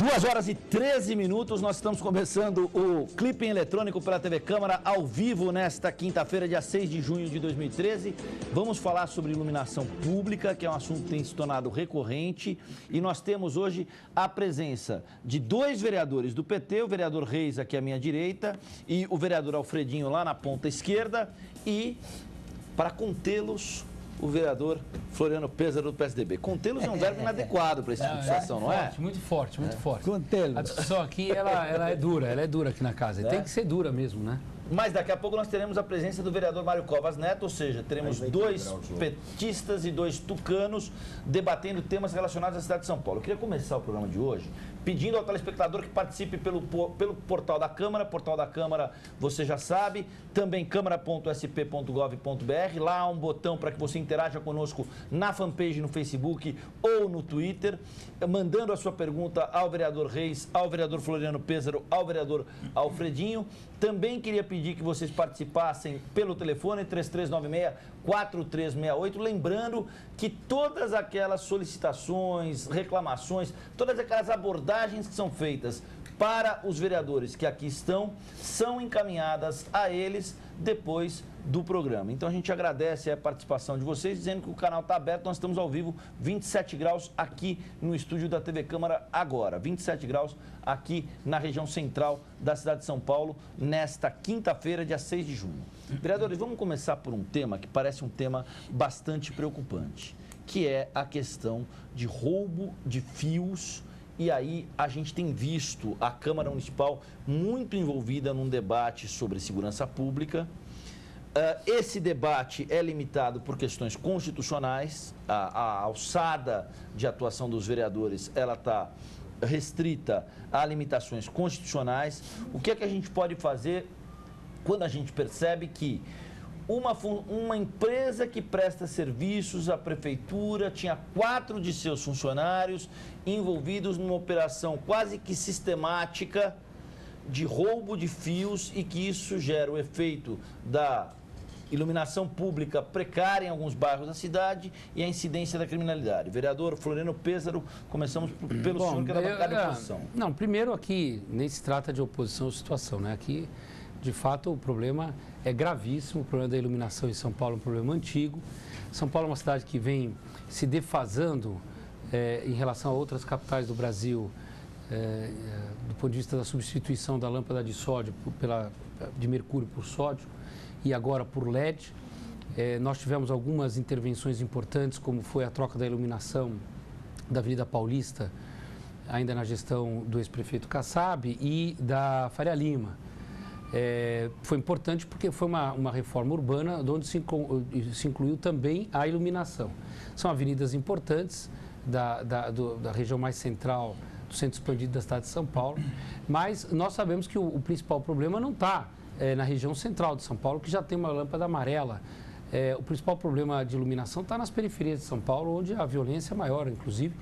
2h13, nós estamos começando o Clipping Eletrônico pela TV Câmara, ao vivo nesta quinta-feira, dia 6 de junho de 2013. Vamos falar sobre iluminação pública, que é um assunto que tem se tornado recorrente. E nós temos hoje a presença de dois vereadores do PT, o vereador Reis aqui à minha direita e o vereador Alfredinho lá na ponta esquerda. E, para contê-los, o vereador Floriano Pêssaro do PSDB. Contê-los é um verbo inadequado para esse tipo de situação, não é? Muito forte, muito forte. Contê-los. A discussão aqui, ela é dura aqui na casa. Tem que ser dura mesmo, né? Mas daqui a pouco nós teremos a presença do vereador Mário Covas Neto, ou seja, teremos dois petistas e dois tucanos debatendo temas relacionados à cidade de São Paulo. Eu queria começar o programa de hoje pedindo ao telespectador que participe pelo portal da Câmara. Portal da Câmara, você já sabe, também câmara.sp.gov.br. Lá há um botão para que você interaja conosco na fanpage no Facebook ou no Twitter, mandando a sua pergunta ao vereador Reis, ao vereador Floriano Pêssaro, ao vereador Alfredinho. Também queria pedir que vocês participassem pelo telefone 3396-4368, lembrando que todas aquelas solicitações, reclamações, todas aquelas abordagens que são feitas para os vereadores que aqui estão, são encaminhadas a eles depois do programa. Então a gente agradece a participação de vocês, dizendo que o canal está aberto, nós estamos ao vivo, 27 graus aqui no estúdio da TV Câmara agora, 27 graus aqui na região central da cidade de São Paulo, nesta quinta-feira, dia 6 de junho. Vereadores, vamos começar por um tema que parece um tema bastante preocupante, que é a questão de roubo de fios. E aí a gente tem visto a Câmara Municipal muito envolvida num debate sobre segurança pública. Esse debate é limitado por questões constitucionais, a alçada de atuação dos vereadores ela está restrita a limitações constitucionais. O que é que a gente pode fazer quando a gente percebe que uma empresa que presta serviços à prefeitura tinha 4 de seus funcionários envolvidos numa operação quase que sistemática de roubo de fios e que isso gera o efeito da iluminação pública precária em alguns bairros da cidade e a incidência da criminalidade. Vereador Floriano Pêssaro, começamos pelo senhor que é da bancada de oposição. Não, primeiro aqui nem se trata de oposição ou situação, né? Aqui, de fato, o problema é gravíssimo, o problema da iluminação em São Paulo é um problema antigo. São Paulo é uma cidade que vem se defasando em relação a outras capitais do Brasil, do ponto de vista da substituição da lâmpada de sódio de mercúrio por sódio e agora por LED. Nós tivemos algumas intervenções importantes, como foi a troca da iluminação da Avenida Paulista, ainda na gestão do ex-prefeito Kassab, e da Faria Lima. Foi importante porque foi uma reforma urbana onde se incluiu também a iluminação. São avenidas importantes da região mais central do centro expandido da cidade de São Paulo, mas nós sabemos que o principal problema não está na região central de São Paulo, que já tem uma lâmpada amarela. O principal problema de iluminação está nas periferias de São Paulo, onde a violência é maior, inclusive,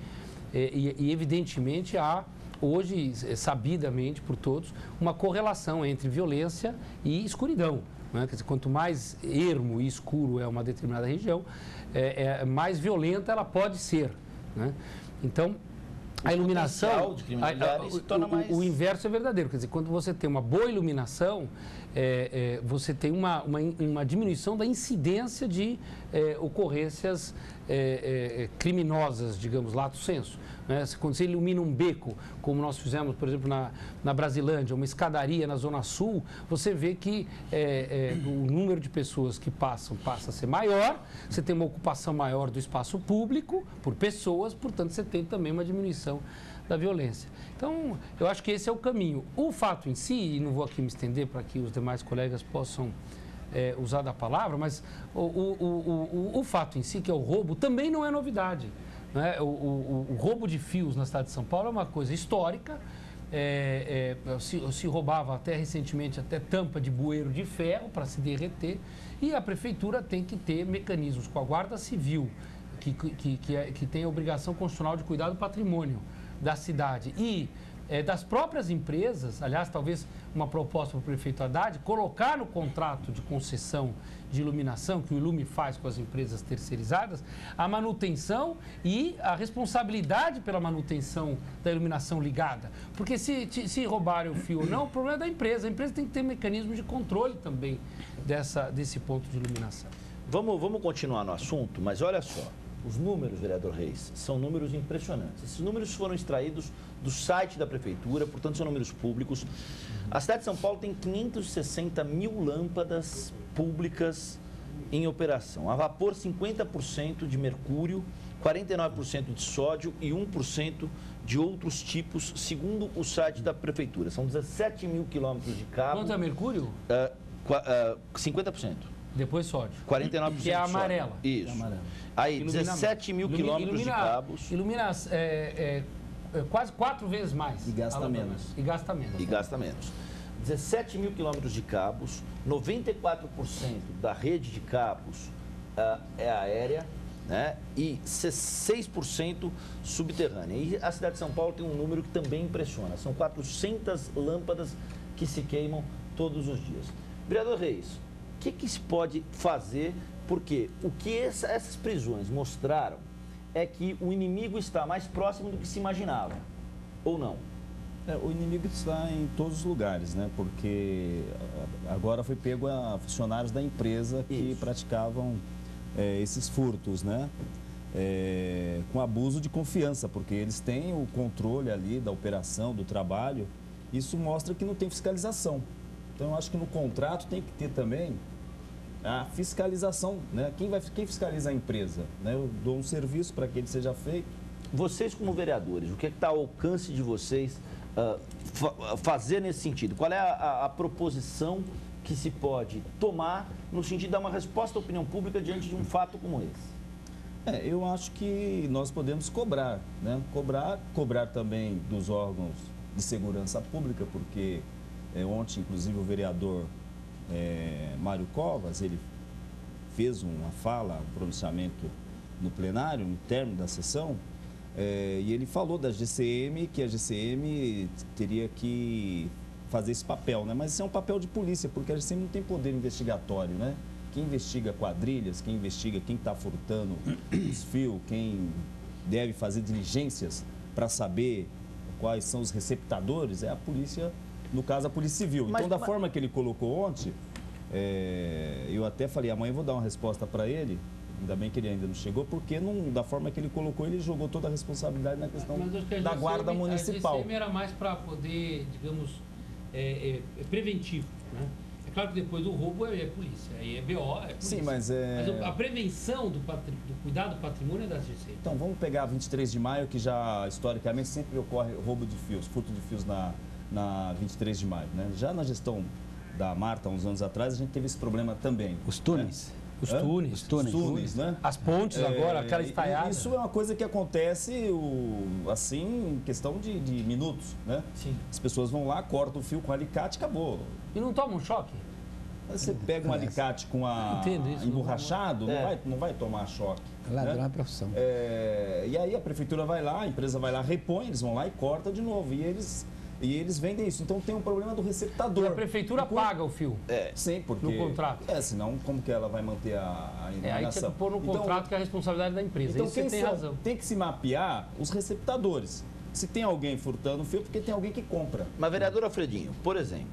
e evidentemente há hoje, sabidamente por todos, uma correlação entre violência e escuridão. Né? Quer dizer, quanto mais ermo e escuro é uma determinada região, mais violenta ela pode ser. Né? Então, a iluminação, o inverso é verdadeiro. Quer dizer, quando você tem uma boa iluminação, você tem uma diminuição da incidência de ocorrências criminosas, digamos, lato sensu. Né? Quando você ilumina um beco, como nós fizemos, por exemplo, na Brasilândia, uma escadaria na Zona Sul, você vê que o número de pessoas que passa a ser maior, você tem uma ocupação maior do espaço público por pessoas, portanto, você tem também uma diminuição da violência. Então, eu acho que esse é o caminho. O fato em si, e não vou aqui me estender para que os demais colegas possam usar da palavra, mas o fato em si, que é o roubo, também não é novidade. Né? O roubo de fios na cidade de São Paulo é uma coisa histórica. Se roubava até recentemente tampa de bueiro de ferro para se derreter, e a prefeitura tem que ter mecanismos com a Guarda Civil, que tem a obrigação constitucional de cuidar do patrimônio da cidade e das próprias empresas. Aliás, talvez uma proposta para o prefeito Haddad, colocar no contrato de concessão de iluminação, que o Ilume faz com as empresas terceirizadas, a manutenção e a responsabilidade pela manutenção da iluminação ligada. Porque se roubarem o fio ou não, o problema é da empresa. A empresa tem que ter mecanismo de controle também desse ponto de iluminação. Vamos continuar no assunto, mas olha só. Os números, vereador Reis, são números impressionantes. Esses números foram extraídos do site da prefeitura, portanto são números públicos. A cidade de São Paulo tem 560 mil lâmpadas públicas em operação. A vapor, 50% de mercúrio, 49% de sódio e 1% de outros tipos, segundo o site da prefeitura. São 17 mil quilômetros de cabo. Quanto é mercúrio? 50%. Depois sódio. 49% que é a amarela. Isso. É amarela. Aí, 17 mil quilômetros de cabos. Ilumina quase 4 vezes mais. E gasta menos. E gasta menos. E gasta menos. 17 mil quilômetros de cabos, 94% da rede de cabos é aérea, né? E 6% subterrânea. E a cidade de São Paulo tem um número que também impressiona. São 400 lâmpadas que se queimam todos os dias. Vereador Reis, o que se pode fazer? Porque o que essas prisões mostraram é que o inimigo está mais próximo do que se imaginava, ou não? O inimigo está em todos os lugares, né? Porque agora foi pego a funcionários da empresa que praticavam esses furtos, né? Com abuso de confiança, porque eles têm o controle ali da operação, do trabalho. Isso mostra que não tem fiscalização. Então, eu acho que no contrato tem que ter também a fiscalização, né? Quem fiscaliza a empresa? Né? Eu dou um serviço para que ele seja feito. Vocês, como vereadores, o que está ao alcance de vocês fazer nesse sentido? Qual é a proposição que se pode tomar no sentido de dar uma resposta à opinião pública diante de um fato como esse? Eu acho que nós podemos cobrar, né? Cobrar também dos órgãos de segurança pública, porque ontem, inclusive, o vereador Mário Covas, ele fez uma fala, um pronunciamento no plenário, no término da sessão, e ele falou da GCM, que a GCM teria que fazer esse papel, né? Mas isso é um papel de polícia, porque a GCM não tem poder investigatório, né? Quem investiga quadrilhas, quem investiga quem está furtando os fios, quem deve fazer diligências para saber quais são os receptadores, é a polícia, no caso a Polícia Civil. Então, da forma que ele colocou ontem, eu até falei, amanhã eu vou dar uma resposta para ele, ainda bem que ele ainda não chegou, porque da forma que ele colocou, ele jogou toda a responsabilidade na questão da guarda municipal. A GCM era mais para poder, digamos, preventivo, né? É claro que depois do roubo é polícia, aí é BO, é polícia. Sim, mas a prevenção do cuidado do patrimônio é da GCM. Então, vamos pegar 23 de maio, que já, historicamente, sempre ocorre roubo de fios, furto de fios na 23 de maio, né? Já na gestão da Marta, uns anos atrás, a gente teve esse problema também. Os túneis. Né? Os túneis, né? As pontes agora, aquela estaiada. Isso é uma coisa que acontece, assim, em questão de minutos, né? Sim. As pessoas vão lá, cortam o fio com alicate, acabou. E não toma um choque? Você pega um alicate com emborrachado, não vai tomar choque. Ladrão é uma profissão. E aí a prefeitura vai lá, a empresa vai lá, repõe, eles vão lá e corta de novo. E eles vendem isso. Então tem um problema do receptador. E a prefeitura paga o fio? Sim, porque... No contrato? Senão como que ela vai manter a iluminação? Aí tem que pôr no contrato que é a responsabilidade da empresa. Então isso você tem razão. Tem que se mapear os receptadores. Se tem alguém furtando o fio, porque tem alguém que compra. Mas, vereador Alfredinho, por exemplo,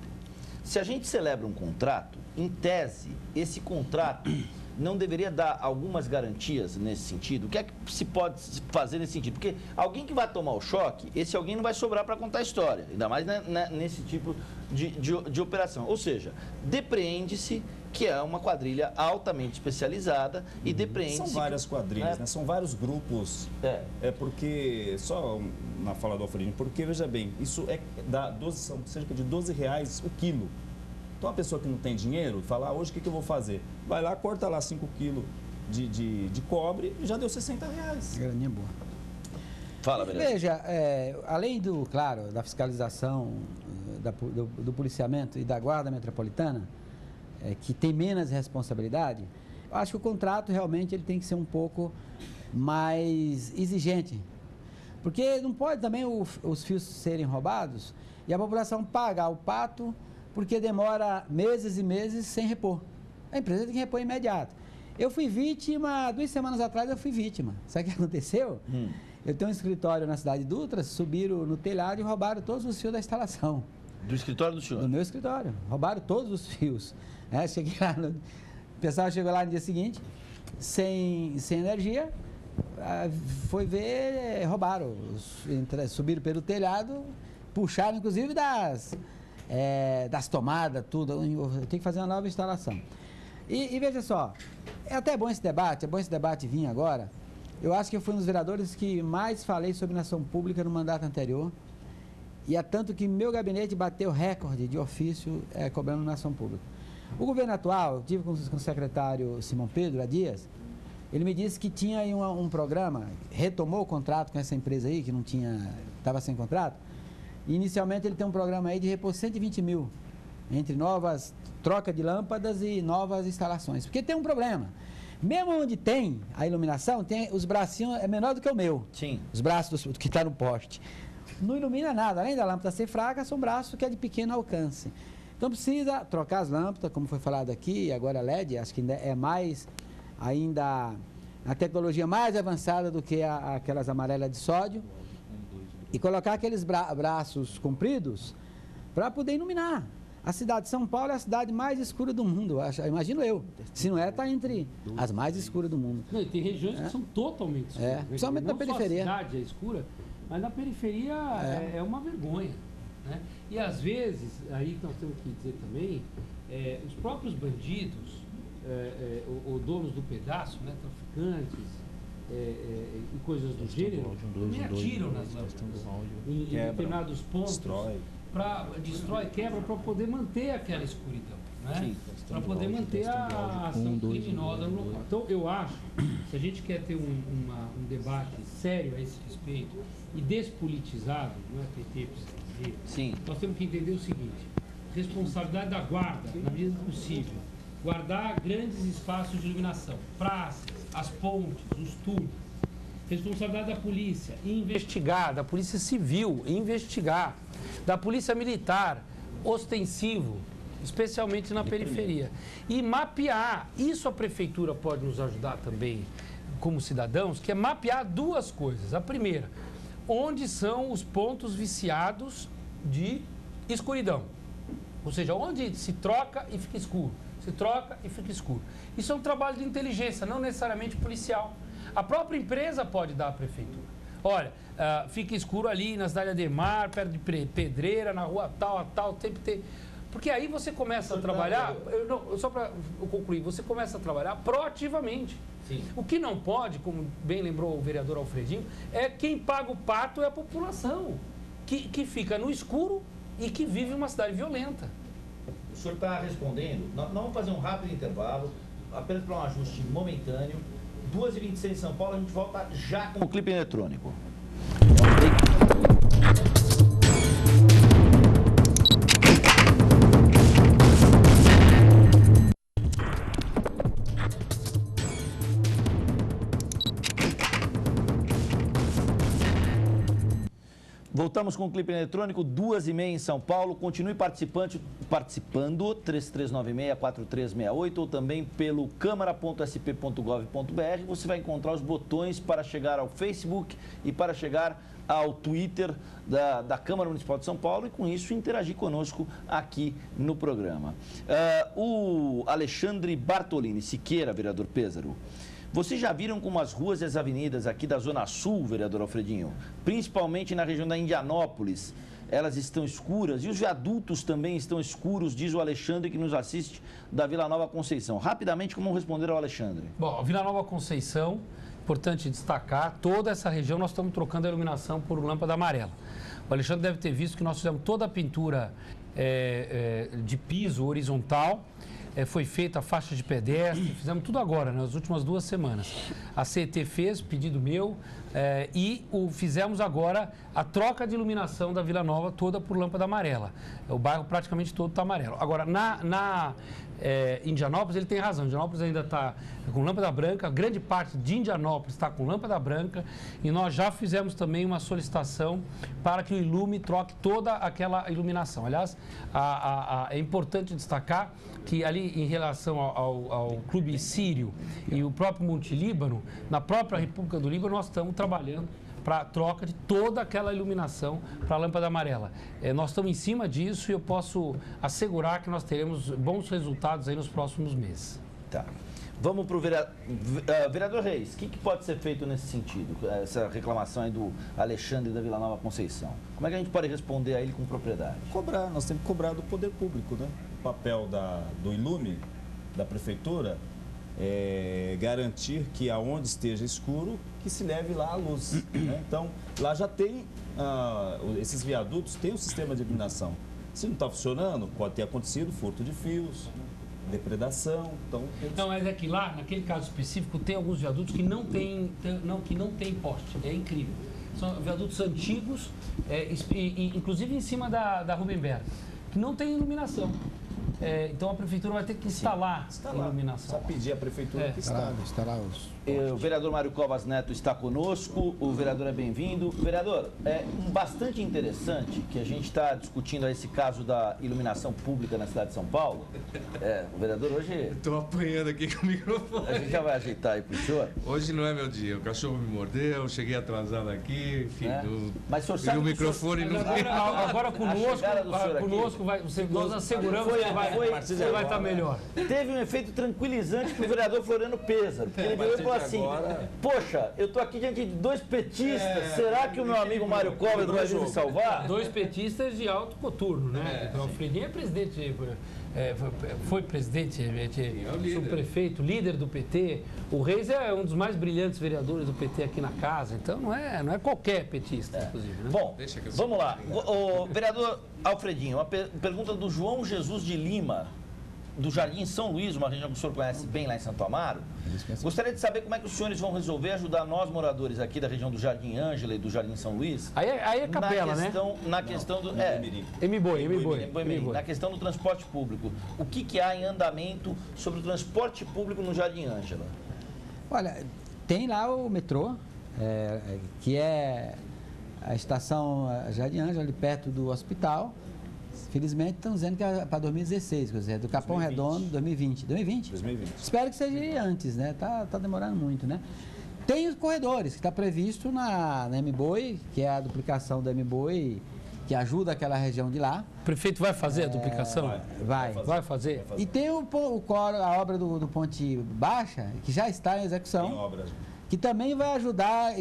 se a gente celebra um contrato, em tese, esse contrato não deveria dar algumas garantias nesse sentido? O que é que se pode fazer nesse sentido? Porque alguém que vai tomar o choque, esse alguém não vai sobrar para contar a história, ainda mais nesse tipo de operação. Ou seja, depreende-se que é uma quadrilha altamente especializada e depreende-se... São várias quadrilhas, né? São vários grupos. Porque, só na fala do Alfredinho, porque, veja bem, isso são cerca de R$12 o quilo. Então, a pessoa que não tem dinheiro, fala, hoje o que eu vou fazer? Vai lá, corta lá 5 quilos de cobre e já deu R$60. Graninha boa. Fala, beleza. Veja, além da fiscalização, do policiamento e da guarda metropolitana, que tem menos responsabilidade, eu acho que o contrato realmente ele tem que ser um pouco mais exigente. Porque não pode também os fios serem roubados e a população pagar o pato porque demora meses e meses sem repor. A empresa tem que repor imediato. Eu fui vítima, 2 semanas atrás eu fui vítima. Sabe o que aconteceu? Eu tenho um escritório na cidade de Dutra, subiram no telhado e roubaram todos os fios da instalação. Do escritório do senhor? Do meu escritório. Roubaram todos os fios. Cheguei lá, o pessoal chegou lá no dia seguinte, sem energia, foi ver, roubaram. Subiram pelo telhado, puxaram inclusive das tomadas, tudo. Eu tenho que fazer uma nova instalação. E veja só, é até bom esse debate vir agora. Eu acho que eu fui um dos vereadores que mais falei sobre nação pública no mandato anterior. E é tanto que meu gabinete bateu recorde de ofício cobrando nação pública. O governo atual, eu tive com o secretário Simão Pedro há dias, ele me disse que tinha aí um programa, retomou o contrato com essa empresa aí, que não tinha, estava sem contrato. E inicialmente ele tem um programa aí de repor 120 mil, entre novas, troca de lâmpadas e novas instalações. Porque tem um problema. Mesmo onde tem a iluminação, tem os bracinhos, é menor do que o meu. Sim. Os braços do que está no poste. Não ilumina nada. Além da lâmpada ser fraca, são braços que é de pequeno alcance. Então precisa trocar as lâmpadas, como foi falado aqui, agora LED, acho que ainda é mais, ainda a tecnologia mais avançada do que aquelas amarelas de sódio. E colocar aqueles braços compridos para poder iluminar. A cidade de São Paulo é a cidade mais escura do mundo, imagino eu. Se não é, está entre as mais escuras do mundo. Não, e tem regiões que são totalmente escuras. Principalmente na periferia. Não só a cidade é escura, mas na periferia é uma vergonha. Né? E às vezes, aí nós temos que dizer também, os próprios bandidos, ou donos do pedaço, né, traficantes e coisas do gênero, nem atiram nas lâmpadas em determinados pontos. Destrói, quebra para poder manter aquela escuridão, né? Para poder manter a ação criminosa no local. Então, eu acho, se a gente quer ter um debate sério a esse respeito e despolitizado, não é PT precisa dizer, sim, nós temos que entender o seguinte: responsabilidade da guarda, na medida do possível, guardar grandes espaços de iluminação, praças, as pontes, os túneis. Responsabilidade da polícia, investigar, da polícia civil, investigar, da polícia militar, ostensivo, especialmente na periferia. E mapear, isso a prefeitura pode nos ajudar também como cidadãos, que é mapear 2 coisas. A primeira, onde são os pontos viciados de escuridão. Ou seja, onde se troca e fica escuro. Se troca e fica escuro. Isso é um trabalho de inteligência, não necessariamente policial. A própria empresa pode dar à prefeitura. Olha, fica escuro ali na cidade de Ademar, perto de Pedreira, na rua tal, sempre tem. Porque aí você começa a trabalhar, só para concluir, você começa a trabalhar proativamente. Sim. O que não pode, como bem lembrou o vereador Alfredinho, é quem paga o pato é a população, que fica no escuro e que vive uma cidade violenta. O senhor está respondendo. Nós vamos fazer um rápido intervalo, apenas para um ajuste momentâneo. 2h26 em São Paulo, a gente volta já com o clipe eletrônico. Voltamos com o clipe eletrônico, 2h30 em São Paulo. Continue participando, 3396-4368 ou também pelo câmara.sp.gov.br. Você vai encontrar os botões para chegar ao Facebook e para chegar ao Twitter da Câmara Municipal de São Paulo e, com isso, interagir conosco aqui no programa. O Alexandre Bartolini Siqueira, vereador Pêssaro. Vocês já viram como as ruas e as avenidas aqui da Zona Sul, vereador Alfredinho, principalmente na região da Indianópolis, elas estão escuras e os viadutos também estão escuros, diz o Alexandre, que nos assiste da Vila Nova Conceição. Rapidamente, como responder ao Alexandre? Bom, Vila Nova Conceição, importante destacar, toda essa região nós estamos trocando a iluminação por lâmpada amarela. O Alexandre deve ter visto que nós fizemos toda a pintura de piso horizontal, foi feita a faixa de pedestre, fizemos tudo agora, nas últimas 2 semanas. A CET fez, pedido meu, fizemos agora a troca de iluminação da Vila Nova toda por lâmpada amarela. O bairro praticamente todo está amarelo. Agora, Indianópolis, ele tem razão. Indianópolis ainda está com lâmpada branca, grande parte de Indianópolis está com lâmpada branca e nós já fizemos também uma solicitação para que o Ilume troque toda aquela iluminação. Aliás, é importante destacar que ali em relação ao Clube Sírio e o próprio Monte Líbano, na própria República do Líbano, nós estamos trabalhando para a troca de toda aquela iluminação para a lâmpada amarela. Nós estamos em cima disso e eu posso assegurar que nós teremos bons resultados aí nos próximos meses. Tá. Vamos para o vereador Reis. O que pode ser feito nesse sentido? Essa reclamação aí do Alexandre da Vila Nova Conceição. Como é que a gente pode responder a ele com propriedade? Cobrar, nós temos que cobrar do poder público, né? O papel do Ilume, da prefeitura, é garantir que aonde esteja escuro, que se leve lá a luz. Né? Então, lá já tem, esses viadutos têm um sistema de iluminação. Se não está funcionando, pode ter acontecido furto de fios, depredação. Então, não, mas é que lá, naquele caso específico, tem alguns viadutos que não tem poste. É incrível. São viadutos antigos, inclusive em cima da Rubem Berga, que não tem iluminação. Então a prefeitura vai ter que instalar iluminação. Só pedir à prefeitura que instalar os... O vereador Mário Covas Neto está conosco, o vereador é bem-vindo. Vereador, é bastante interessante que a gente está discutindo esse caso da iluminação pública na cidade de São Paulo. O vereador hoje... Estou apanhando aqui com o microfone. A gente já vai ajeitar aí pro senhor. Hoje não é meu dia, o cachorro me mordeu, cheguei atrasado aqui, enfim, mas o senhor sabe o microfone não... Agora conosco nós asseguramos que você vai estar melhor. Teve um efeito tranquilizante para o vereador Floriano Pêsaro, porque ele veio e falou assim, poxa, eu tô aqui diante de 2 petistas, será que o meu amigo Mário Covas vai vir me salvar? 2 petistas de alto coturno, né? Então, o Fredinho é presidente, foi presidente, subprefeito, líder do PT. O Reis é um dos mais brilhantes vereadores do PT aqui na casa, então não é qualquer petista, inclusive. Né? Bom, vamos lá. O vereador Alfredinho, uma pergunta do João Jesus de Lima, do Jardim São Luís, uma região que o senhor conhece bem lá em Santo Amaro. Gostaria de saber como é que os senhores vão resolver ajudar nós, moradores aqui da região do Jardim Ângela e do Jardim São Luís. Aí é capela, na questão do... Mboi. Na questão do transporte público. O que há em andamento sobre o transporte público no Jardim Ângela? Olha, tem lá o metrô, que é a estação Jardim Ângela, ali perto do hospital. Felizmente estão dizendo que é para 2016, quer dizer, do Capão 2020. Redondo, 2020. 2020? Espero que seja antes, né? Tá demorando muito, né? Tem os corredores, que está previsto na Mboi, que é a duplicação da Mboi, que ajuda aquela região de lá. O prefeito vai fazer a duplicação? Vai fazer. E tem a obra do Ponte Baixa, que já está em execução. Tem obras. Que também vai ajudar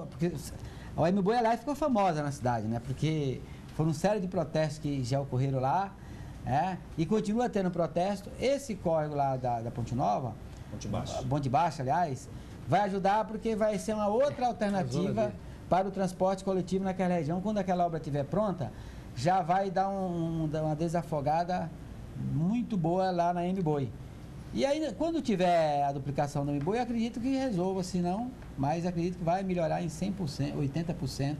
porque a Mboi, aliás, ficou famosa na cidade, né? Porque foram uma série de protestos que já ocorreram lá, e continua tendo protesto. Esse córrego lá da Ponte Nova, Ponte Baixa, aliás, vai ajudar porque vai ser uma outra alternativa para o transporte coletivo naquela região. Quando aquela obra estiver pronta, já vai dar uma desafogada muito boa lá na Mboi. E aí, quando tiver a duplicação da Mboi, eu acredito que resolva, se não, mas acredito que vai melhorar em 100%, 80%.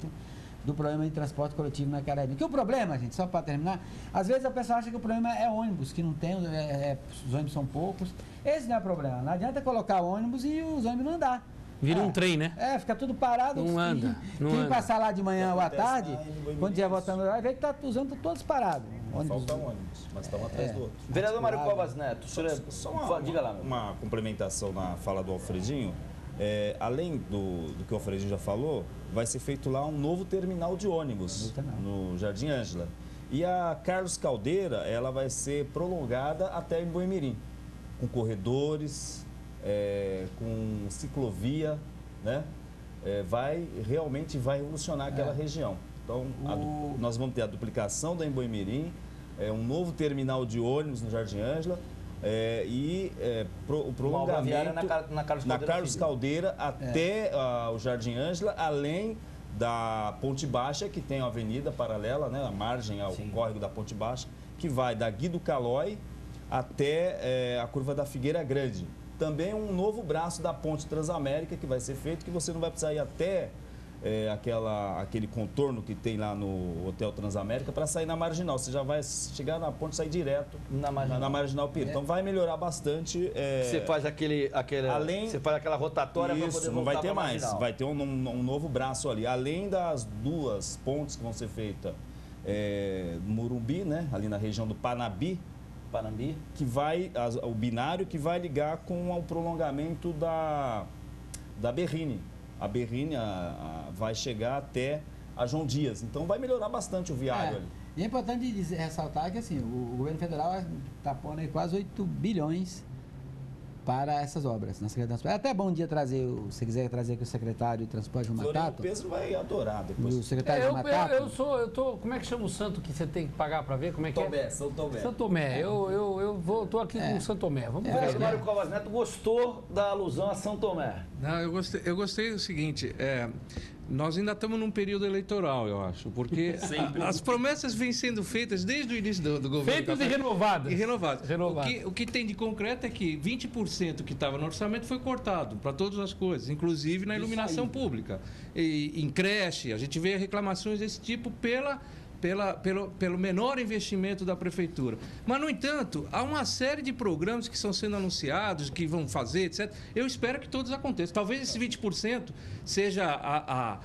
Do problema de transporte coletivo naquela região. Que o problema, gente, só para terminar, às vezes a pessoa acha que o problema é ônibus, que não tem, os ônibus são poucos. Esse não é o problema. Não adianta colocar ônibus e os ônibus não andar. Vira um trem, né? Fica tudo parado. Não anda. Quem passar lá de manhã ou à tarde, quando estiver voltando, vai ver que tá usando todos parados. Faltam ônibus, mas estão atrás do outro. Vereador Mário Covas Neto, diga lá. Uma complementação na fala do Alfredinho. Além do que o Alfredinho já falou, vai ser feito lá um novo terminal de ônibus no Jardim Ângela. E a Carlos Caldeira, ela vai ser prolongada até em Boimirim, com corredores, com ciclovia, né? Realmente vai revolucionar aquela região. Então, nós vamos ter a duplicação da Emboimirim, um novo terminal de ônibus no Jardim Ângela, o prolongamento na Carlos Caldeira até o Jardim Ângela, além da Ponte Baixa, que tem a avenida paralela, né, a margem ao córrego da Ponte Baixa, que vai da Guido Calói até a curva da Figueira Grande. Também um novo braço da ponte Transamérica que vai ser feito, que você não vai precisar ir até aquele contorno que tem lá no Hotel Transamérica para sair na Marginal. Você já vai chegar na ponte e sair direto na Marginal Pinto. Então vai melhorar bastante. Você faz você faz aquela rotatória para poder voltar. Não vai ter mais. Marginal. Vai ter um novo braço ali. Além das 2 pontes que vão ser feitas no Morumbi, né? Ali na região do Panambi, que vai o binário que vai ligar com o prolongamento da Berrini. A Berrini vai chegar até a João Dias. Então vai melhorar bastante o viário ali. E é importante ressaltar que assim, o governo federal está pondo aí quase 8 bilhões para essas obras na Secretaria de Transporte. É até bom dia trazer, se quiser trazer aqui o secretário de Transporte, o Matato. O Pedro vai adorar depois. O secretário de Matato. Eu tô, como é que chama o santo que você tem que pagar para ver? Como é que é? São Tomé. São Tomé. Eu tô aqui com o São Tomé. Vamos ver. O Mário Covas Neto gostou da alusão a São Tomé. Não, eu gostei do seguinte, nós ainda estamos num período eleitoral, eu acho, porque as promessas vêm sendo feitas desde o início do governo. Feitas e renovadas. O que tem de concreto é que 20% que estava no orçamento foi cortado para todas as coisas, inclusive na iluminação pública. E em creche, a gente vê reclamações desse tipo pelo menor investimento da prefeitura. Mas, no entanto, há uma série de programas que estão sendo anunciados, que vão fazer, etc. Eu espero que todos aconteçam. Talvez esse 20% seja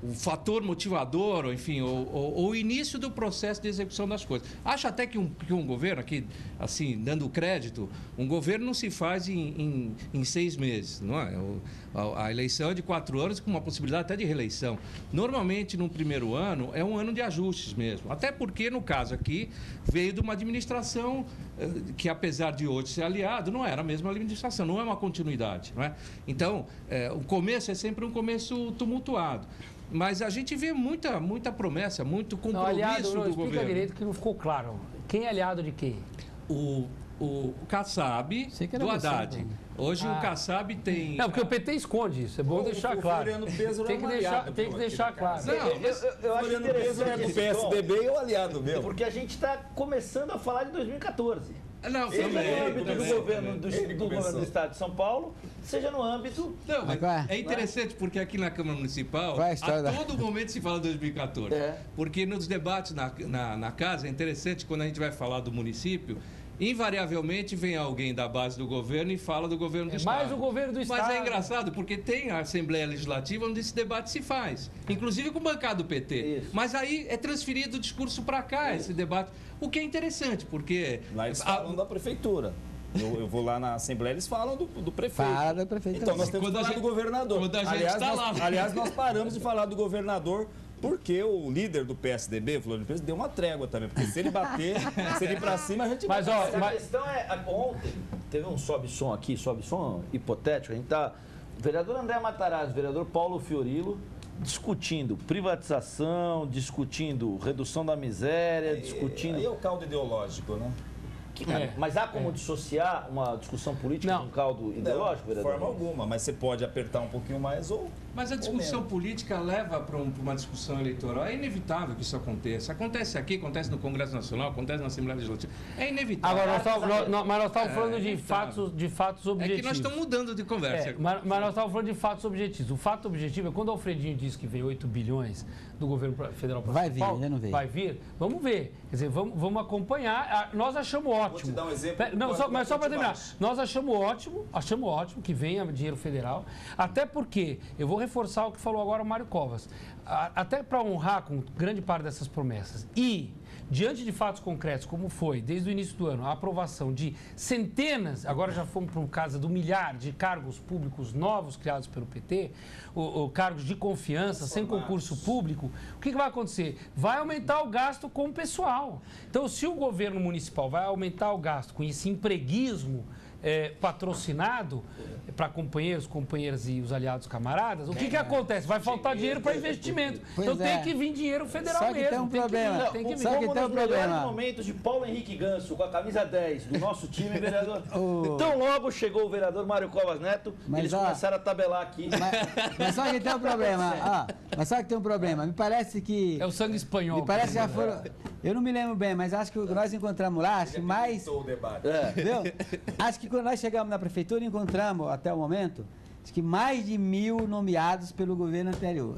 o fator motivador, ou, enfim, o início do processo de execução das coisas. Acho até que um governo, aqui, assim, dando crédito, um governo não se faz em 6 meses, não é? A eleição é de 4 anos, com uma possibilidade até de reeleição. Normalmente, no primeiro ano, é um ano de ajustes mesmo. Até porque, no caso aqui, veio de uma administração que, apesar de hoje ser aliado, não era a mesma administração, não é uma continuidade, não é? Então, o começo é sempre um começo tumultuado. Mas a gente vê muita promessa, muito compromisso do governo. Explica direito que não ficou claro. Quem é aliado de quem? O Kassab do Haddad. Hoje o Kassab tem... Não, porque o PT esconde isso, é bom deixar claro. Tem que deixar claro. Não, eu acho interessante do PSDB e o aliado mesmo. Porque a gente está começando a falar de 2014. Não, seja no âmbito do governo do Estado de São Paulo, seja no âmbito... Não, é interessante porque aqui na Câmara Municipal, a todo momento se fala 2014. Porque nos debates na casa, é interessante quando a gente vai falar do município, invariavelmente vem alguém da base do governo e fala do governo do Estado. Mais o governo do Estado. Mas é engraçado, porque tem a Assembleia Legislativa onde esse debate se faz, inclusive com o bancada do PT. Isso. Mas aí é transferido o discurso para cá, esse debate, o que é interessante, porque... Lá eles falam da prefeitura. Eu vou lá na Assembleia, eles falam do prefeito. Fala do prefeito. Então nós temos que falar do governador. Quando a gente está lá. Aliás, nós paramos de falar do governador porque o líder do PSDB, Floriano Pires, deu uma trégua também. Porque se ele bater, se ele ir pra cima, a gente vai. A questão é, ontem teve um sobe-som aqui, sobe-som hipotético, a gente tá... O vereador André Matarazzo, o vereador Paulo Fiorilo, discutindo privatização, discutindo redução da miséria, discutindo... Aí é o caldo ideológico, né? Mas há como dissociar uma discussão política de um caldo ideológico, vereador? De forma alguma, mas você pode apertar um pouquinho mais ou... Mas a discussão política leva para uma discussão eleitoral. É inevitável que isso aconteça. Acontece aqui, acontece no Congresso Nacional, acontece na Assembleia Legislativa. É inevitável. Agora, mas nós estávamos falando de fatos objetivos. É que nós estamos mudando de conversa. Mas nós estávamos falando de fatos objetivos. O fato objetivo é quando o Alfredinho disse que veio 8 bilhões do governo federal para São Paulo. Ainda não veio. Vai vir. Vamos ver. Quer dizer, vamos acompanhar. Nós achamos ótimo. Vou te dar um exemplo. Mas só para terminar. Nós achamos ótimo que venha dinheiro federal. Até porque, eu vou reforçar o que falou agora o Mário Covas. Até para honrar com grande parte dessas promessas e, diante de fatos concretos, como foi, desde o início do ano, a aprovação de centenas, agora já fomos para o caso do milhar de cargos públicos novos criados pelo PT, cargos de confiança, sem concurso público, o que vai acontecer? Vai aumentar o gasto com o pessoal. Então, se o governo municipal vai aumentar o gasto com esse empreguismo patrocinado para companheiros, companheiras e os aliados camaradas, o que acontece? Vai faltar dinheiro para investimento. Então tem que vir dinheiro federal mesmo. Tem um problema. Só que tem um problema. Momentos de Paulo Henrique Ganso com a camisa 10 do nosso time, vereador. Então logo chegou o vereador Mário Covas Neto, eles começaram a tabelar aqui. Mas só que tem um problema. Mas só que tem um problema. Me parece que... É o sangue espanhol. Me parece que já foram... Eu não me lembro bem, mas acho que nós encontramos lá, acho que mais... o debate. Entendeu? Acho que quando nós chegamos na prefeitura, encontramos, até o momento, acho que mais de 1.000 nomeados pelo governo anterior.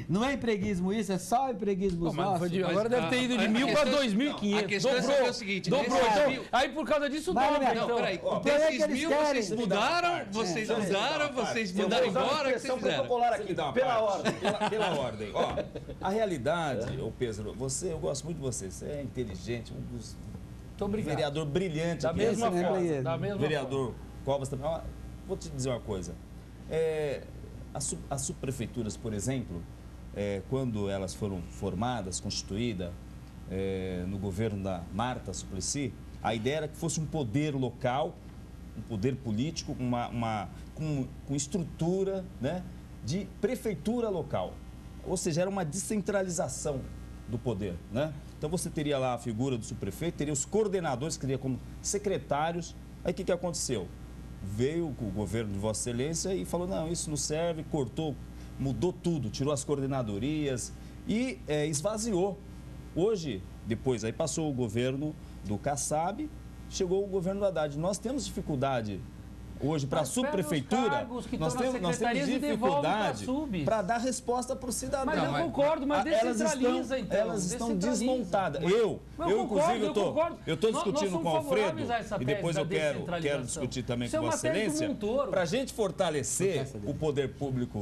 Não é empreguismo isso, é só empreguismo nosso. Agora deve ter ido de 1.000 para 2.500. A questão é o seguinte, dobrou. nesses Então, mil- aí por causa disso Vai, dobra. Neto. Então. Não, peraí. problema é que Desses eles 1.000, querem. vocês mudaram, vocês mandaram embora, o que vocês fizeram? protocolar aqui, pela ordem. Pela ordem. Ó, a realidade, ô Pedro, eu gosto muito de você. Você é inteligente, um dos Muito obrigado. vereador brilhante Da aqui. mesma Esse, né, forma. Cleide? Da mesma Vereador Covas também. Ó, vou te dizer uma coisa. As subprefeituras, por exemplo, quando elas foram formadas, constituídas, no governo da Marta Suplicy, a ideia era que fosse um poder local, um poder político, com estrutura, né, de prefeitura local. Ou seja, era uma descentralização do poder, né? Então você teria lá a figura do subprefeito, teria os coordenadores, que teria como secretários. Aí o que aconteceu? Veio o governo de Vossa Excelência e falou, não, isso não serve, cortou, mudou tudo, tirou as coordenadorias e esvaziou. Hoje, depois, aí passou o governo do Kassab, chegou o governo do Haddad. Nós temos dificuldade hoje para a subprefeitura, nós temos dificuldade para dar resposta para o cidadão. Mas eu concordo, mas descentraliza então. Elas estão desmontadas. Mas Eu inclusive, concordo. eu estou discutindo com o Alfredo e e depois eu quero discutir também com Vossa Excelência, para a gente fortalecer o poder público,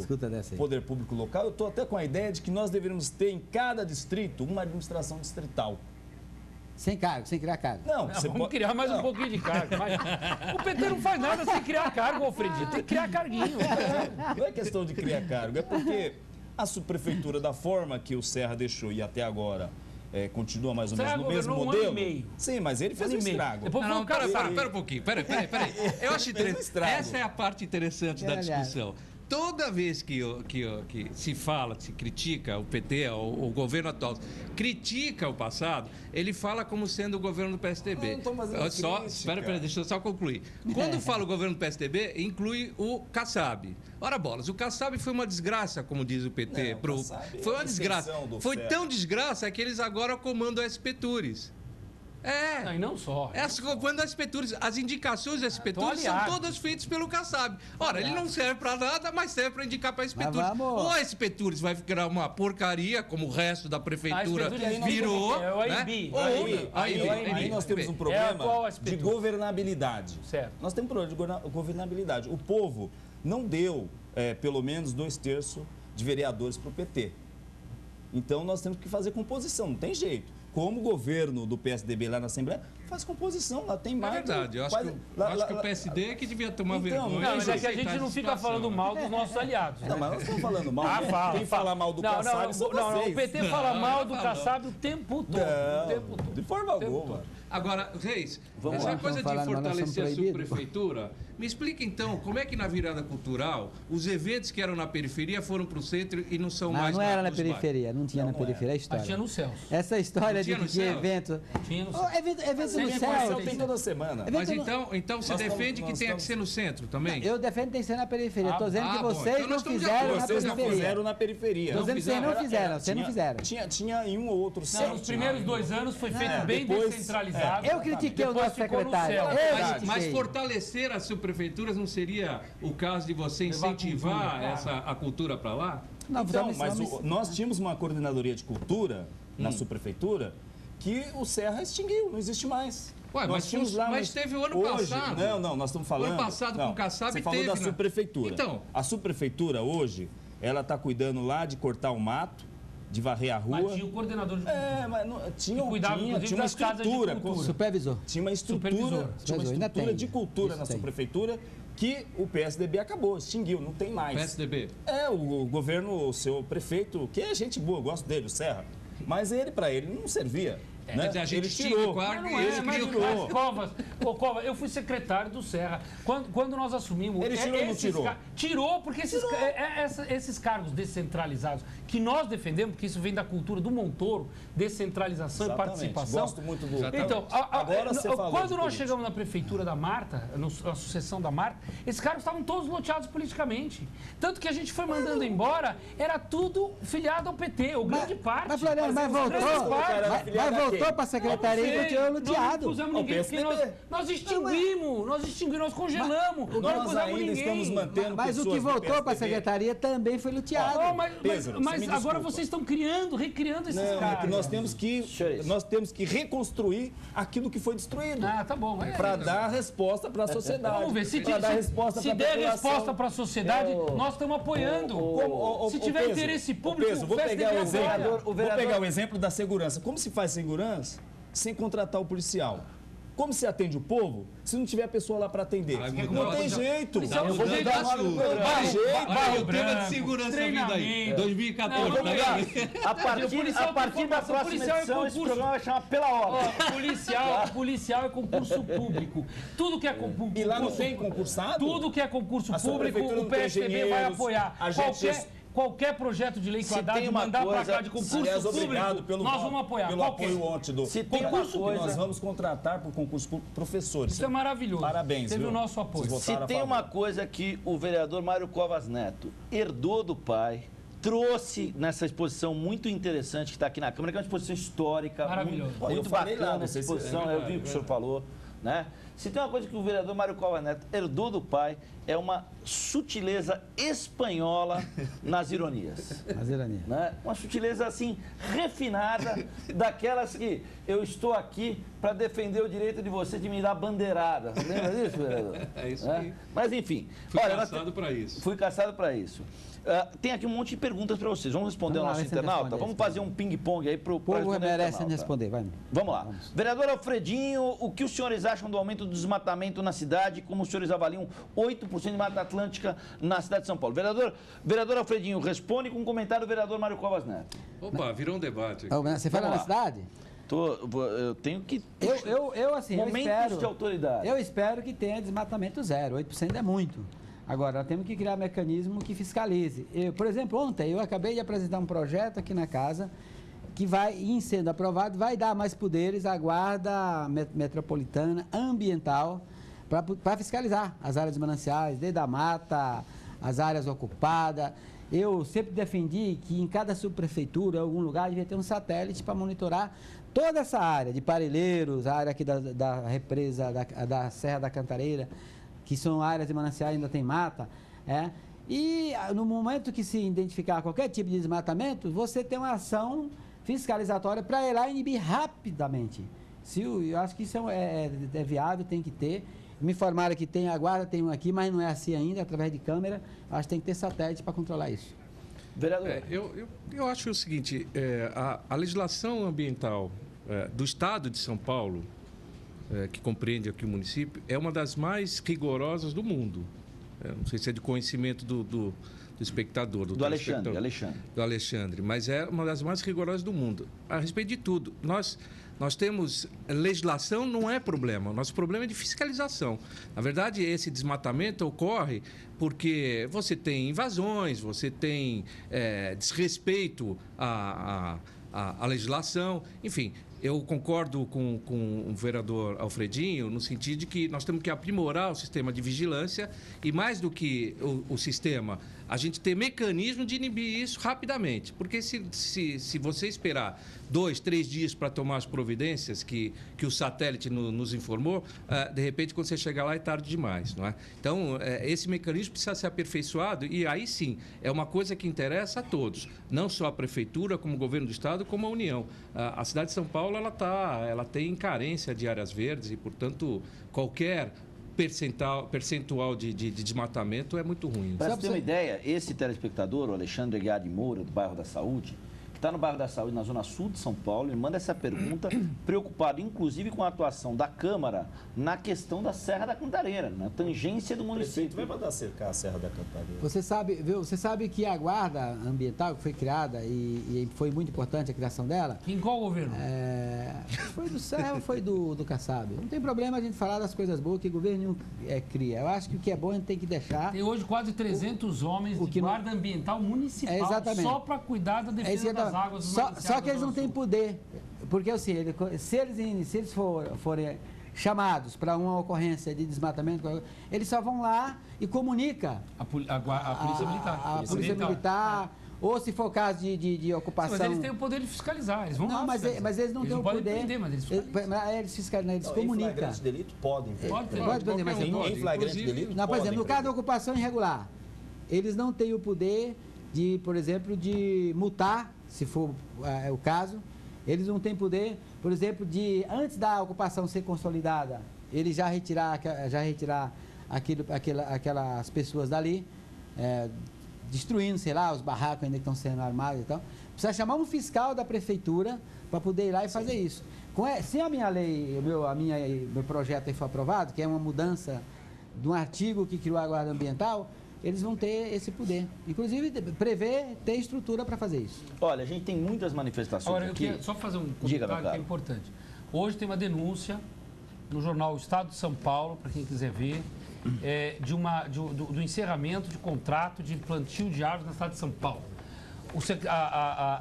local. Eu estou até com a ideia de que nós deveríamos ter em cada distrito uma administração distrital. Sem cargo, sem criar cargo. Não, vamos criar mais um pouquinho de cargo. Mas o PT não faz nada sem criar cargo, Alfredinho. Tem que criar carguinho. Não é questão de criar cargo, é porque a subprefeitura, da forma que o Serra deixou e até agora continua mais ou menos no mesmo modelo. 1 ano e meio. Sim, mas ele fez um estrago. Não, pera um pouquinho. Pera. Eu acho interessante. Essa é a parte interessante da discussão. Toda vez que se fala, se critica o PT, o governo atual, critica o passado, ele fala como sendo o governo do PSDB. Eu não tô fazendo Espera, deixa eu só concluir. Quando fala o governo do PSDB, inclui o Kassab. Ora bolas, o Kassab foi uma desgraça, como diz o PT. Foi uma desgraça. Foi tão desgraça que eles agora comandam a SP Tours. Não, e não só. Quando as SPTURs, as indicações das SPTURs são todas feitas pelo Kassab. Ora, ele não serve para nada, mas serve para indicar para a SPTURs. Ou a SPTURs vai ficar uma porcaria, como o resto da prefeitura virou. Aí nós temos um problema de governabilidade. Certo. Nós temos um problema de governabilidade. O povo não deu pelo menos 2/3 de vereadores para o PT. Então nós temos que fazer composição, não tem jeito. Como o governo do PSDB lá na Assembleia faz composição, lá tem mais. É verdade, eu acho que o PSD é que devia tomar vergonha. Não, mas é que a gente não fica falando mal dos nossos aliados. Não, mas nós estamos falando mal. Quem fala mal do Kassab são vocês. Não, o PT fala mal do Kassab o tempo todo. De forma alguma. Agora, Reis, Vamos essa lá, coisa vamos de falar, fortalecer a nós somos subprefeitura, me explica então, como é que na virada cultural, os eventos que eram na periferia foram para o centro e não são mais Não era na nos bairros? periferia, não tinha na periferia, é Mas história. tinha no Celso. Essa história de Tinha no que Celso? evento... Tinha no Oh, Celso. evento no Tem céu. toda semana. Mas então você Nós defende que nós tenha que estamos- ser no centro também? Eu defendo que tem que ser na periferia. Estou dizendo que bom, vocês então nós não estamos de fizeram acordo. na Vocês não periferia. fizeram na periferia. Estou dizendo que vocês não fizeram, vocês não fizeram. Tinha em um ou outro Não, centro. nos primeiros 2 anos foi feito bem depois- descentralizado. Eu critiquei o Depois nosso ficou no secretário. céu. Eu Mas critiquei. fortalecer as subprefeituras não seria o caso de você incentivar a cultura para lá? Não, Então, mas nós tínhamos uma coordenadoria de cultura na subprefeitura que o Serra extinguiu, não existe mais. Ué, Nós mas tínhamos lá, teve o ano hoje, passado. Não, nós estamos falando... O ano passado com o Kassab Você falou teve, da né? subprefeitura. Então. A subprefeitura hoje, ela está cuidando lá de cortar o mato, de varrer a rua. Mas tinha o coordenador de Mas não, tinha cuidava, inclusive, uma das casas de estrutura. cultura. Supervisor. Tinha uma estrutura, Supervisor. Ainda tem. de cultura Isso na tem. subprefeitura que o PSDB acabou, extinguiu, não tem mais. PSDB. O governo, o seu prefeito, que é gente boa, eu gosto dele, o Serra, mas para ele não servia. né? A gente Ele extingue tirou. o cargo Mas e não eles é, mas criam. Covas, Covas, eu fui secretário do Serra. Quando nós assumimos... Ele tirou ou não tirou? Tirou, porque esses cargos descentralizados que nós defendemos, porque isso vem da cultura do Montoro, descentralização Exatamente. e participação. Gosto muito do... Então, Agora você falou quando de nós política. chegamos na prefeitura da Marta, na sucessão da Marta, esses cargos estavam todos loteados politicamente. Tanto que a gente foi mandando embora, era tudo filiado ao PT, ou grande parte. Mas, Floriano, mas voltou para a secretaria e continuou luteado. Nós não pusemos ninguém, porque nós extinguimos, nós congelamos. Nós não Nós pusemos ainda ninguém. estamos mantendo Mas o que pessoas do voltou para a PSDB. secretaria também foi luteado. Pedro, mas você me agora desculpa. vocês estão recriando esses Não, é caras. que nós temos que reconstruir aquilo que foi destruído. Ah, tá bom. Para dar resposta para a sociedade. Vamos ver, se dar resposta der população. resposta para a sociedade, nós estamos apoiando. Se tiver Peso, interesse público, Peso, vou o PSDB pegar o apoia. exemplo, vou pegar o exemplo da segurança. Como se faz segurança sem contratar o policial? Como se atende o povo se não tiver a pessoa lá para atender? Não tem jeito. Policial Tá mudando Policial- o assunto. Barro O tema de branco, segurança vindo aí. treinamento. 2014, Não, tá vamos vendo? A partir da próxima policial é edição, esse concurso. programa vai chamar Pela Hora. Policial é concurso público. Tudo que é concurso E lá não tem concursado? Tudo que é concurso A sua público, prefeitura o não tem PSDB vai engenheiros, apoiar. agentes- Qualquer projeto de lei que o Se Haddad tem uma mandar para coisa- cá de concurso Aliás, obrigado público, pelo, nós vamos apoiar. pelo Qualquer. apoio ontem do Se tem uma concurso que coisa- nós vamos contratar por concurso público professores. Isso é maravilhoso. Parabéns, Teve viu? o nosso apoio. Vocês Se votaram a tem favor. uma coisa que o vereador Mário Covas Neto herdou do pai, trouxe nessa exposição muito interessante que está aqui na Câmara, que é uma exposição histórica, Maravilhoso. muito Eu falei bacana lá, essa não sei se- exposição, eu vi o que o senhor falou, né? Se tem uma coisa que o vereador Mário Covas Neto herdou do pai, é uma sutileza espanhola nas ironias. Mas irania. Né? Uma sutileza assim, refinada, daquelas que eu estou aqui para defender o direito de você de me dar bandeirada. Lembra disso, vereador? É isso Né? aí. Mas enfim. Fui olha, nós caçado para isso. Fui caçado para isso. Tem aqui um monte de perguntas para vocês. Vamos responder Vamos ao lá, nosso ver se internauta? responde Vamos isso. fazer um ping-pong aí para o O povo merece responder, vai. Vamos lá. Vereador Alfredinho, o que os senhores acham do aumento do desmatamento na cidade? Como os senhores avaliam 8% de Mata Atlântica na cidade de São Paulo? Vereador Alfredinho, responde com um comentário do vereador Mário Covas Neto. Opa, virou um debate. Você fala na Vamos lá. cidade? Eu tenho que... Eu assim, eu Momentos espero... de autoridade. Eu espero que tenha desmatamento zero. 8% é muito. Agora, nós temos que criar um mecanismo que fiscalize. Por exemplo, ontem eu acabei de apresentar um projeto aqui na casa que vai, em sendo aprovado, vai dar mais poderes à Guarda Metropolitana Ambiental para fiscalizar as áreas mananciais, desde a mata, as áreas ocupadas. Eu sempre defendi que em cada subprefeitura, em algum lugar, devia ter um satélite para monitorar toda essa área de Parelheiros, a área aqui da represa, da Serra da Cantareira, que são áreas de mananciais, ainda tem mata. E no momento que se identificar qualquer tipo de desmatamento, você tem uma ação fiscalizatória para ir lá e inibir rapidamente. Eu acho que isso é viável, tem que ter. Me informaram que tem a guarda, tem um aqui, mas não é assim ainda, através de câmera. Acho que tem que ter satélite para controlar isso. Vereador. Eu acho o seguinte, a legislação ambiental do Estado de São Paulo, que compreende aqui o município, é uma das mais rigorosas do mundo. Não sei se é de conhecimento do espectador. Do Alexandre. Do Alexandre, mas é uma das mais rigorosas do mundo. A respeito de tudo, nós temos legislação, não é problema. O nosso problema é de fiscalização. Na verdade, esse desmatamento ocorre porque você tem invasões, você tem desrespeito à legislação, enfim. Eu concordo com o vereador Alfredinho no sentido de que nós temos que aprimorar o sistema de vigilância e, mais do que o sistema, a gente ter mecanismo de inibir isso rapidamente. Porque se você esperar 2, 3 dias para tomar as providências que o satélite nos informou, de repente, quando você chegar lá, é tarde demais, não é? Então, esse mecanismo precisa ser aperfeiçoado e aí sim, é uma coisa que interessa a todos, não só a Prefeitura, como o Governo do Estado, como a União. A cidade de São Paulo, ela tem carência de áreas verdes e, portanto, qualquer percentual de desmatamento é muito ruim. Para você ter uma ideia, esse telespectador, o Alexandre Aguiar de Moura, do bairro da Saúde, está no bairro da Saúde, na zona sul de São Paulo, ele manda essa pergunta, preocupado inclusive com a atuação da Câmara na questão da Serra da Cantareira, na tangência do O prefeito município. vai mandar cercar a Serra da Cantareira. Você sabe que a guarda ambiental que foi criada e foi muito importante a criação dela, Em qual governo? foi do Serra ou foi do Kassab? Não tem problema a gente falar das coisas boas que o governo cria. Eu acho que o que é bom a gente tem que deixar. Tem hoje quase 300 homens o de que não- guarda ambiental municipal Exatamente. só para cuidar da defesa das águas. dos Só mananciais que eles da não Zona têm Sul. poder. Porque assim, se eles forem chamados para uma ocorrência de desmatamento, eles só vão lá e comunicam A Polícia Militar. a Polícia Militar, ou se for caso de ocupação. Mas eles têm o poder de fiscalizar, eles vão lá Não, mas fiscalizar. eles não têm o podem poder. prender, mas eles fiscalizam. Eles fiscalizam, eles Não, em comunicam. flagrante delito podem prender. Pode ter. Pode prender, mas Qualquer um em- pode. Em flagrante Inclusive- delito Não, por exemplo, podem no caso da prender. ocupação irregular, eles não têm o poder de, por exemplo, de multar, se for o caso. Eles não têm poder, por exemplo, de, antes da ocupação ser consolidada, eles já retirar aquelas pessoas dali, destruindo, sei lá, os barracos ainda que estão sendo armados e tal. Precisa chamar um fiscal da prefeitura para poder ir lá e fazer isso. Se a minha lei, meu projeto aí for aprovado, que é uma mudança de um artigo que criou a Guarda Ambiental, eles vão ter esse poder. Inclusive, prevê ter estrutura para fazer isso. Olha, a gente tem muitas manifestações Agora, eu aqui. queria só fazer um Diga, comentário meu que é caro. importante. Hoje tem uma denúncia no jornal Estado de São Paulo, para quem quiser ver, do encerramento de contrato de plantio de árvores na cidade de São Paulo.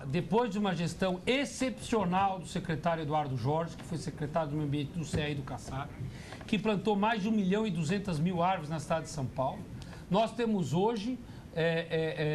Depois de uma gestão excepcional do secretário Eduardo Jorge, que foi secretário do Meio Ambiente do CEA e do Kassab, que plantou mais de 1.200.000 árvores na cidade de São Paulo, nós temos hoje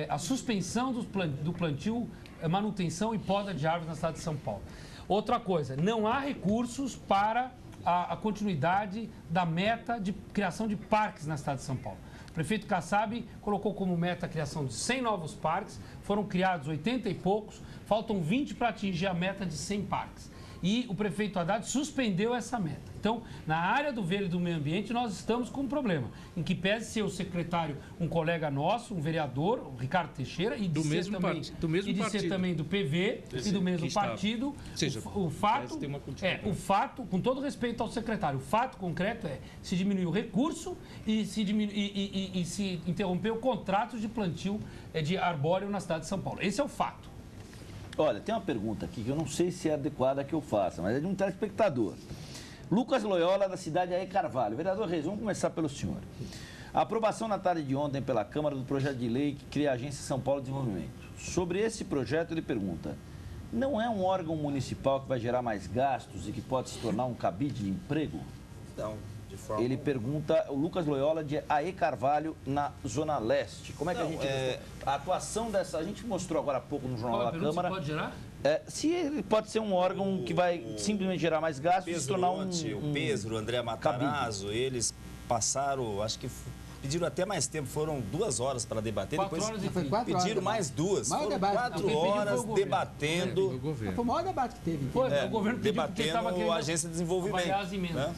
a suspensão do plantio, manutenção e poda de árvores na cidade de São Paulo. Outra coisa, não há recursos para a continuidade da meta de criação de parques na cidade de São Paulo. O prefeito Kassab colocou como meta a criação de 100 novos parques, foram criados 80 e poucos, faltam 20 para atingir a meta de 100 parques. E o prefeito Haddad suspendeu essa meta. Então, na área do verde e do meio ambiente, nós estamos com um problema, em que pese ser o secretário um colega nosso, um vereador, o Ricardo Teixeira, e de ser mesmo também, do mesmo e de ser partido. também do PV e do mesmo que estava. partido. Ou seja, o fato, tem uma continuidade. o fato, com todo respeito ao secretário, o fato concreto é se diminuiu o recurso e se interrompeu contratos de plantio de arbóreo na cidade de São Paulo. Esse é o fato. Olha, tem uma pergunta aqui que eu não sei se é adequada que eu faça, mas é de um telespectador. Lucas Loyola, da cidade de Aê Carvalho. Vereador Reis, vamos começar pelo senhor. A aprovação na tarde de ontem pela Câmara do projeto de lei que cria a Agência São Paulo de Desenvolvimento. Sobre esse projeto, ele pergunta, não é um órgão municipal que vai gerar mais gastos e que pode se tornar um cabide de emprego? Não, de forma... Ele pergunta, o Lucas Loyola, de Aê Carvalho, na Zona Leste. Como é que a Não, gente... A atuação dessa... A gente mostrou agora há pouco no Jornal Qual é a da pergunta? Câmara... Você pode gerar? Se ele pode ser um órgão que vai simplesmente gerar mais gastos e se tornar o Pesro, o André cabide. Matarazzo, eles passaram, acho que pediram até mais tempo, foram 2 horas para debater. 4 depois horas e Foi 30. 4 horas. pediram né? mais 2. Maior Foram debate. 4 Quem pediu foi o horas governo. debatendo. O governo. Foi o maior debate que teve. Foi, o governo pediu porque estava Debatendo querendo a agência de desenvolvimento. avaliar as emendas. né?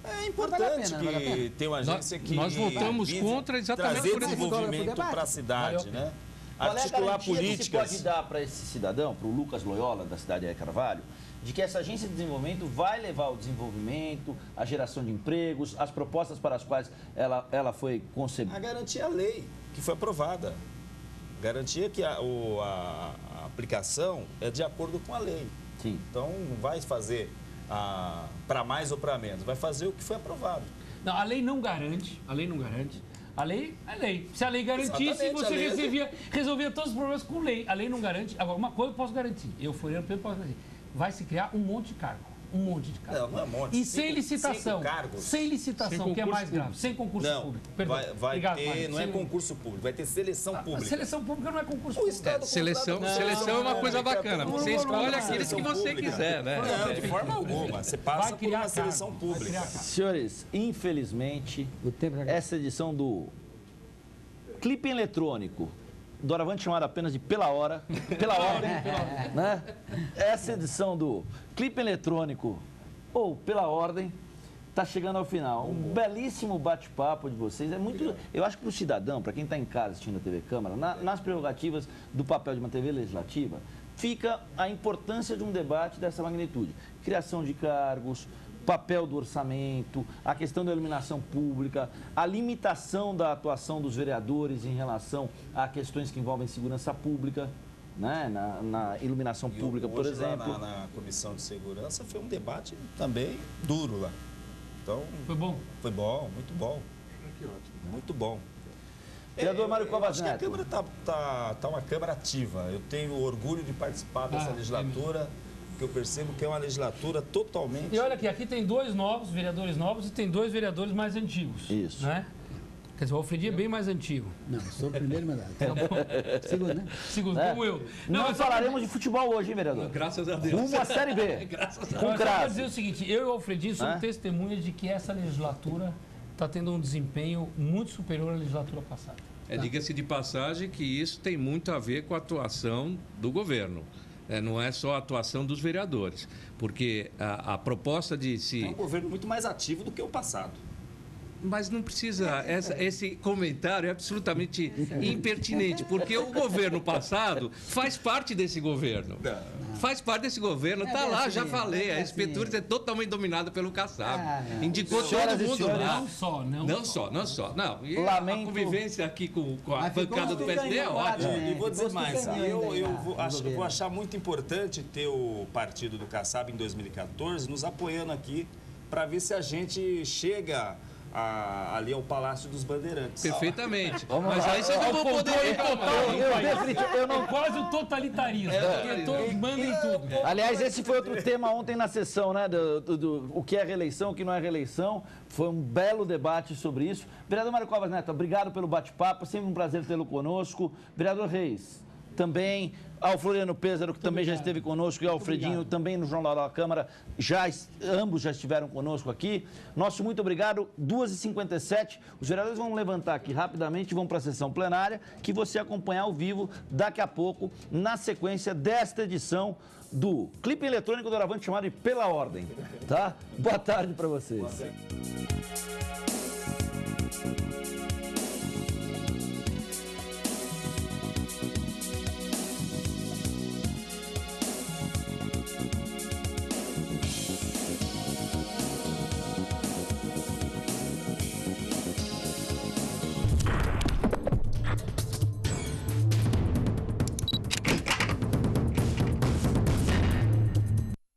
É Não importante vale a pena, não vale a que pena. tenha uma agência que nós votamos vise contra exatamente trazer por esse desenvolvimento debate. para a cidade, Valeu. né? Qual é a Articular garantia que se políticas. pode dar para esse cidadão, para o Lucas Loyola, da cidade de Aê Carvalho, de que essa agência de desenvolvimento vai levar o desenvolvimento, a geração de empregos, as propostas para as quais ela foi concebida? A garantia é a lei que foi aprovada. Garantia que a aplicação é de acordo com a lei. Sim. Então, não vai fazer para mais ou para menos, vai fazer o que foi aprovado. Não, a lei não garante, a lei não garante. A lei é lei. Se a lei garantisse, Exatamente, você a lei- resolvia todos os problemas com lei. A lei não garante. Agora, uma coisa eu posso garantir. Eu, Floriano Pedro, posso garantir. Vai se criar um monte de cargo. Um monte de cargo. Não é um monte. E sem licitação. 5 cargos. Sem licitação, Sem que é concurso mais grave. público. Sem concurso Não, público. Perdão. vai Obrigado, ter, Mário. não é Sem- concurso público, vai ter seleção A pública. seleção pública não é concurso O público. Estado Seleção é uma coisa bacana. Você escolhe aqueles que você quiser, né? Não, de forma alguma. Você passa Vai por criar uma seleção cargo, vai pública. criar cargo. Senhores, infelizmente, O tempo já- essa edição do Clipe Eletrônico, doravante chamada apenas de Pela Hora, pela ordem, né? Essa edição do Clipe Eletrônico, ou Pela Ordem, está chegando ao final. Um belíssimo bate-papo de vocês. É muito. Eu acho que para o cidadão, para quem está em casa assistindo a TV Câmara, nas prerrogativas do papel de uma TV legislativa, fica a importância de um debate dessa magnitude. Criação de cargos, papel do orçamento, a questão da iluminação pública, a limitação da atuação dos vereadores em relação a questões que envolvem segurança pública, né? na iluminação pública, por exemplo. Lá na Comissão de Segurança foi um debate também duro lá. Então, Foi bom? Foi bom, muito bom. Que ótimo. Muito bom. Vereador Mário Covas Acho que a Neto. Câmara está uma Câmara ativa. Eu tenho orgulho de participar dessa legislatura, porque eu percebo que é uma legislatura totalmente... E olha aqui tem 2 novos vereadores novos e tem 2 vereadores mais antigos. Isso. Né? Quer dizer, o Alfredinho é bem mais antigo. Não, sou o primeiro mandato. Segundo, né? Segundo, É. como eu. Não mas só falaremos de futebol hoje, hein, vereador? Graças a Deus. Rumo à Série B. Graças a Deus. Com Mas só para crase. dizer o seguinte, eu e o Alfredinho somos É? testemunhas de que essa legislatura está tendo um desempenho muito superior à legislatura passada. Diga-se de passagem que isso tem muito a ver com a atuação do governo. Não é só a atuação dos vereadores. Porque a proposta de se... É um governo muito mais ativo do que o passado. Mas não precisa, esse comentário é absolutamente impertinente, porque o governo passado faz parte desse governo. Faz parte desse governo, está bem lá, assim, já falei, é a assim. Inspetura é totalmente dominada pelo Kassab. Indicou Senhoras todo e mundo senhores, lá. Não só. Não, e Lamento. a convivência aqui com a Mas ficou bancada do uns PSD é picanhão, ótima. né? E vou dizer Ficou mais, picanhão ainda eu no vou achar muito importante ter o partido do Kassab em 2014 nos apoiando aqui para ver se a gente chega ali ao Palácio dos Bandeirantes. Perfeitamente. Vamos Mas lá. aí vocês não vão poder reclamar. Eu não... Quase o totalitarismo, porque todos mandam em tudo. Aliás, esse foi outro tema ontem na sessão, né? O que é reeleição, o que não é reeleição. Foi um belo debate sobre isso. Vereador Mário Covas Neto, obrigado pelo bate-papo. Sempre um prazer tê-lo conosco. Vereador Reis, também. Ao Floriano Pêsaro, que também já esteve conosco, e ao Alfredinho, também no Jornal da Câmara, ambos já estiveram conosco aqui. Nosso muito obrigado. 2h57, os vereadores vão levantar aqui rapidamente, vão para a sessão plenária, que você acompanhar ao vivo daqui a pouco, na sequência desta edição do clipe eletrônico do Doravante chamado de Pela Ordem, tá? Boa tarde para vocês.